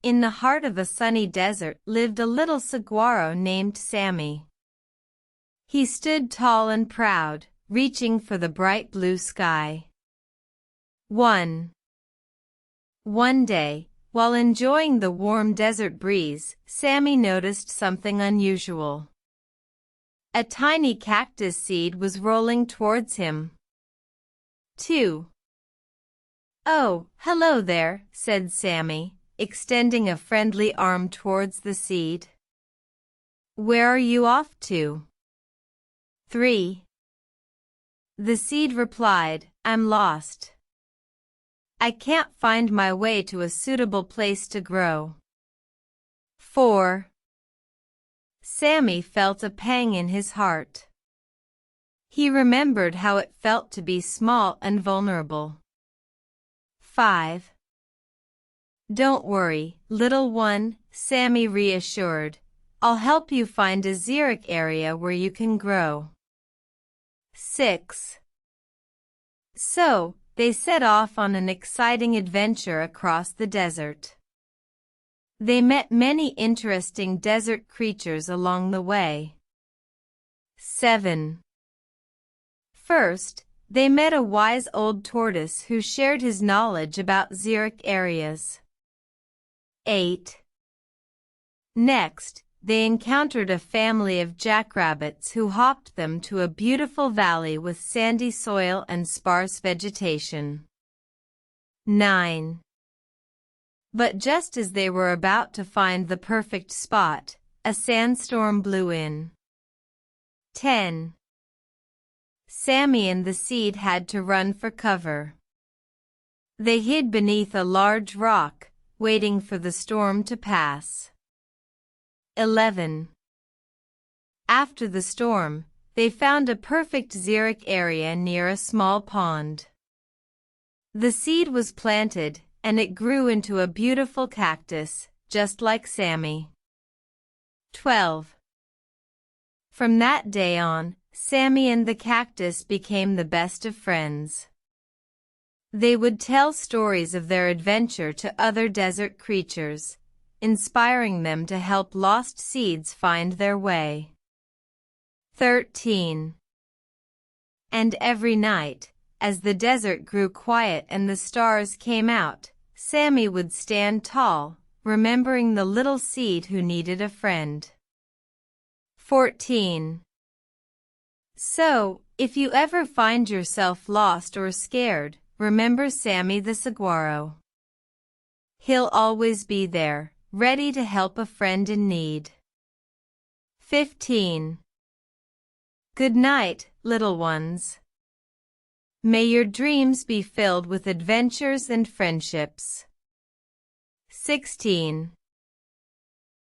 In the heart of a sunny desert lived a little saguaro named Sammy. He stood tall and proud, reaching for the bright blue sky. One day, while enjoying the warm desert breeze, Sammy noticed something unusual. A tiny cactus seed was rolling towards him. 2. "Oh, hello there," said Sammy, extending a friendly arm towards the seed. "Where are you off to?" 3. The seed replied, "I'm lost. I can't find my way to a suitable place to grow." 4. Sammy felt a pang in his heart. He remembered how it felt to be small and vulnerable. 5. "Don't worry, little one," Sammy reassured. "I'll help you find a xeric area where you can grow." 6. So, they set off on an exciting adventure across the desert. They met many interesting desert creatures along the way. 7. First, they met a wise old tortoise who shared his knowledge about xeric areas. 8. Next, they encountered a family of jackrabbits who hopped them to a beautiful valley with sandy soil and sparse vegetation. 9. But just as they were about to find the perfect spot, a sandstorm blew in. 10. Sammy and the seed had to run for cover. They hid beneath a large rock, waiting for the storm to pass. 11. After the storm, they found a perfect xeric area near a small pond. The seed was planted, and it grew into a beautiful cactus, just like Sammy. 12. From that day on, Sammy and the cactus became the best of friends. They would tell stories of their adventure to other desert creatures, inspiring them to help lost seeds find their way. 13. And every night, as the desert grew quiet and the stars came out, Sammy would stand tall, remembering the little seed who needed a friend. 14. So, if you ever find yourself lost or scared, remember Sammy the saguaro. He'll always be there, ready to help a friend in need. 15. Good night, little ones. May your dreams be filled with adventures and friendships. 16.